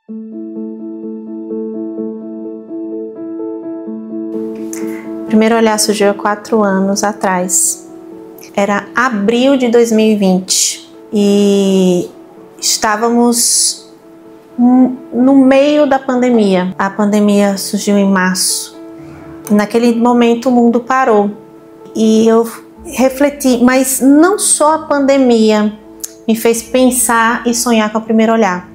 O primeiro olhar surgiu há 4 anos atrás. Era abril de 2020 e estávamos no meio da pandemia. A pandemia surgiu em março. Naquele momento o mundo parou e eu refleti, mas não só a pandemia me fez pensar e sonhar com o primeiro olhar,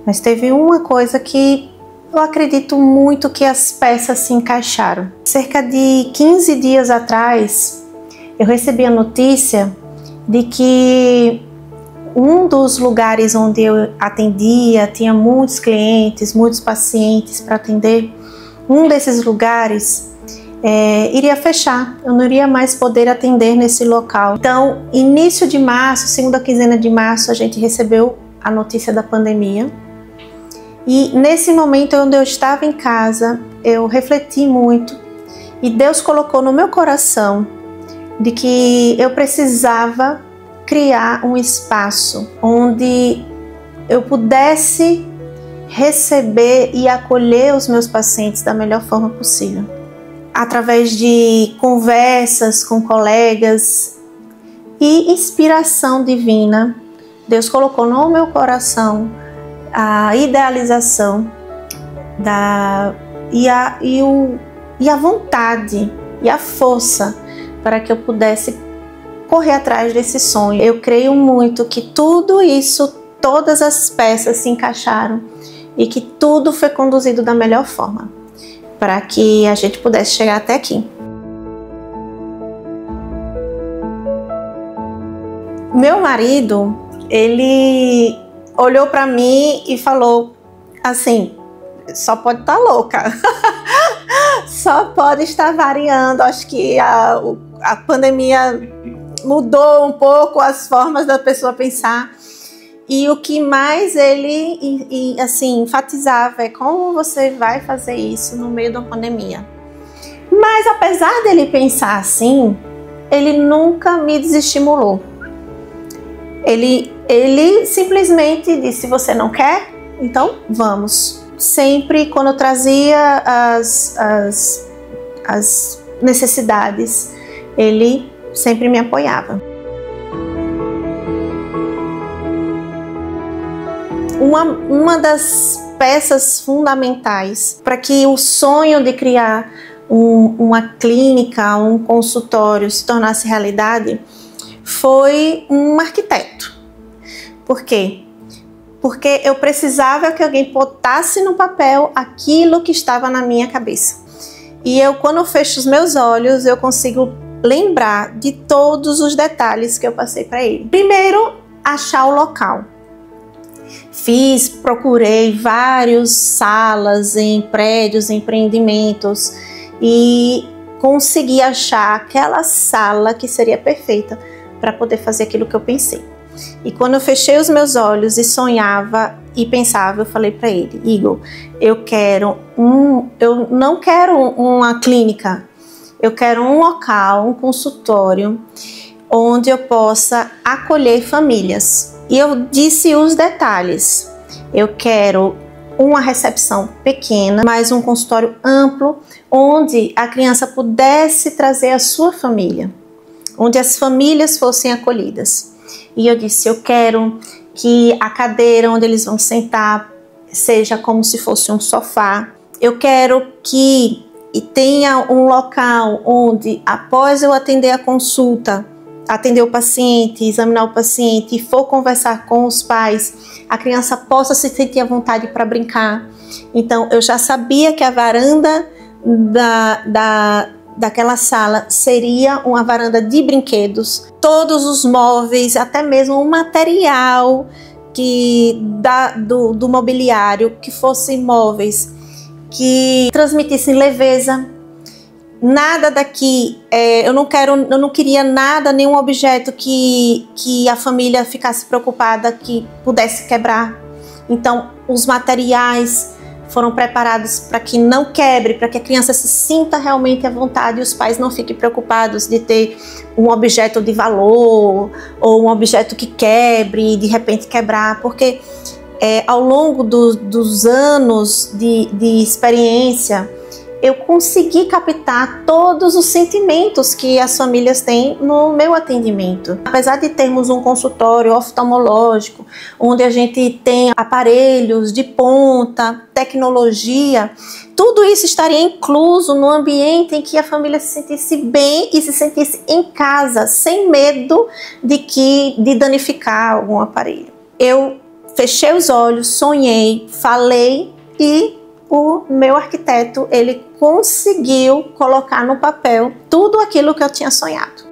mas teve uma coisa que eu acredito muito que as peças se encaixaram. Cerca de 15 dias atrás, eu recebi a notícia de que um dos lugares onde eu atendia, tinha muitos clientes, muitos pacientes para atender, um desses lugares iria fechar, eu não iria mais poder atender nesse local. Então, início de março, segunda quinzena de março, a gente recebeu a notícia da pandemia. E nesse momento onde eu estava em casa, eu refleti muito e Deus colocou no meu coração de que eu precisava criar um espaço onde eu pudesse receber e acolher os meus pacientes da melhor forma possível. Através de conversas com colegas e inspiração divina, Deus colocou no meu coração a idealização e a vontade e a força para que eu pudesse correr atrás desse sonho. Eu creio muito que tudo isso, todas as peças se encaixaram e que tudo foi conduzido da melhor forma para que a gente pudesse chegar até aqui. Meu marido, ele olhou para mim e falou assim: só pode estar louca, só pode estar variando. Acho que a pandemia mudou um pouco as formas da pessoa pensar. E o que mais ele assim, enfatizava é como você vai fazer isso no meio de uma pandemia. Mas apesar dele pensar assim, ele nunca me desestimulou. Ele simplesmente disse: se você não quer, então vamos. Sempre quando eu trazia as necessidades, ele sempre me apoiava. Uma das peças fundamentais para que o sonho de criar uma clínica, um consultório se tornasse realidade foi um arquiteto. Por quê? Porque eu precisava que alguém botasse no papel aquilo que estava na minha cabeça. E quando eu fecho os meus olhos, eu consigo lembrar de todos os detalhes que eu passei para ele. Primeiro, achar o local. Procurei várias salas em prédios, empreendimentos e consegui achar aquela sala que seria perfeita para poder fazer aquilo que eu pensei. E quando eu fechei os meus olhos e sonhava e pensava, eu falei para ele: Igor, eu não quero uma clínica, eu quero um local, um consultório onde eu possa acolher famílias. E eu disse os detalhes: eu quero uma recepção pequena, mas um consultório amplo, onde a criança pudesse trazer a sua família, onde as famílias fossem acolhidas. E eu disse: eu quero que a cadeira onde eles vão sentar seja como se fosse um sofá. Eu quero que tenha um local onde, após eu atender a consulta, atender o paciente, examinar o paciente e for conversar com os pais, a criança possa se sentir à vontade para brincar. Então, eu já sabia que a varanda daquela sala seria uma varanda de brinquedos. Todos os móveis, até mesmo o material do mobiliário, que fossem móveis que transmitissem leveza. Nada daqui, eu não queria nada, nenhum objeto que a família ficasse preocupada que pudesse quebrar. Então, os materiais foram preparados para que não quebre, para que a criança se sinta realmente à vontade e os pais não fiquem preocupados de ter um objeto de valor ou um objeto que quebre e de repente quebrar, porque ao longo dos anos de experiência, eu consegui captar todos os sentimentos que as famílias têm no meu atendimento. Apesar de termos um consultório oftalmológico, onde a gente tem aparelhos de ponta, tecnologia, tudo isso estaria incluso no ambiente em que a família se sentisse bem e se sentisse em casa, sem medo de danificar algum aparelho. Eu fechei os olhos, sonhei, falei e o meu arquiteto, ele conseguiu colocar no papel tudo aquilo que eu tinha sonhado.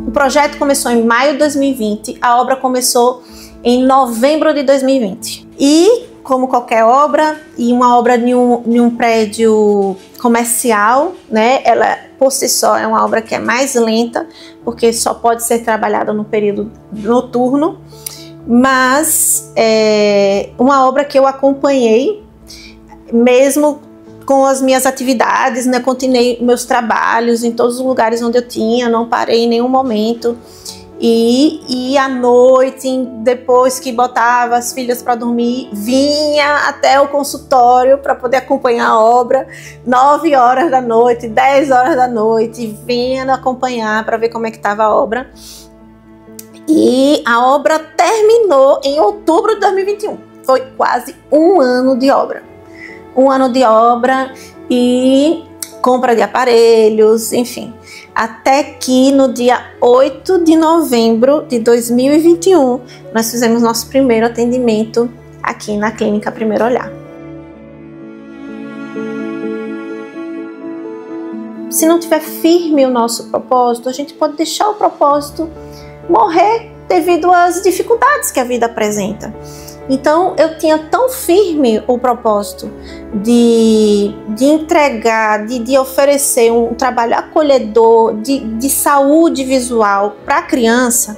O projeto começou em maio de 2020, a obra começou em novembro de 2020. E, como qualquer obra, e uma obra em um prédio comercial, né, ela por si só é uma obra que é mais lenta, porque só pode ser trabalhada no período noturno, mas é uma obra que eu acompanhei, mesmo com as minhas atividades, né, continuei meus trabalhos em todos os lugares onde eu tinha, não parei em nenhum momento. E à noite, depois que botava as filhas para dormir, vinha até o consultório para poder acompanhar a obra, 9 horas da noite, 10 horas da noite, vinha acompanhar para ver como é que estava a obra. E a obra terminou em outubro de 2021. Foi quase um ano de obra. Um ano de obra e compra de aparelhos, enfim. Até que no dia 8 de novembro de 2021, nós fizemos nosso primeiro atendimento aqui na Clínica Primeiro Olhar. Se não tiver firme o nosso propósito, a gente pode deixar o propósito morrer devido às dificuldades que a vida apresenta. Então eu tinha tão firme o propósito de entregar, de oferecer um trabalho acolhedor, de saúde visual para a criança,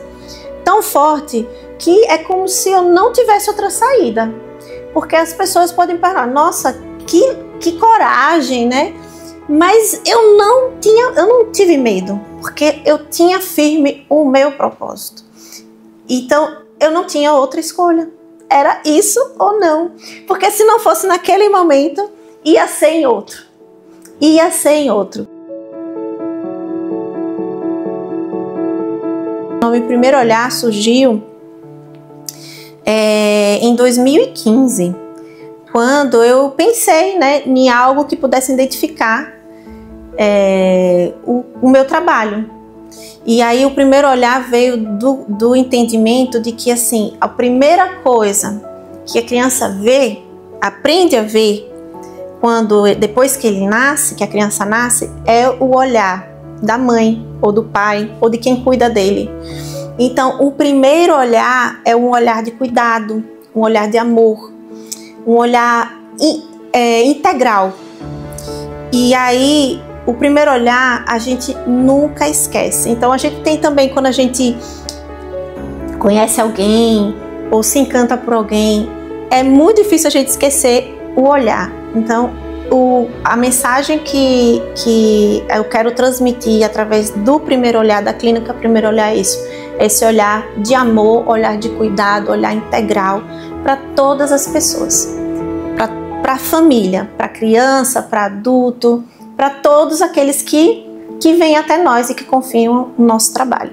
tão forte que é como se eu não tivesse outra saída. Porque as pessoas podem parar, nossa, que coragem, né? Mas eu não tive medo, porque eu tinha firme o meu propósito. Então, eu não tinha outra escolha. Era isso ou não. Porque se não fosse naquele momento, ia ser em outro. Ia ser em outro. O nome Primeiro Olhar surgiu em 2015. Quando eu pensei, né, em algo que pudesse identificar o meu trabalho. E aí o primeiro olhar veio do entendimento de que, assim, a primeira coisa que a criança vê, aprende a ver, depois que ele nasce, que a criança nasce, é o olhar da mãe, ou do pai, ou de quem cuida dele. Então, o primeiro olhar é um olhar de cuidado, um olhar de amor, um olhar integral. E aí, o primeiro olhar a gente nunca esquece. Então a gente tem também, quando a gente conhece alguém ou se encanta por alguém, é muito difícil a gente esquecer o olhar. Então a mensagem que eu quero transmitir através do Primeiro Olhar, da Clínica Primeiro Olhar, é isso. Esse olhar de amor, olhar de cuidado, olhar integral para todas as pessoas. Para a família, para a criança, para adulto, para todos aqueles que vêm até nós e que confiam no nosso trabalho.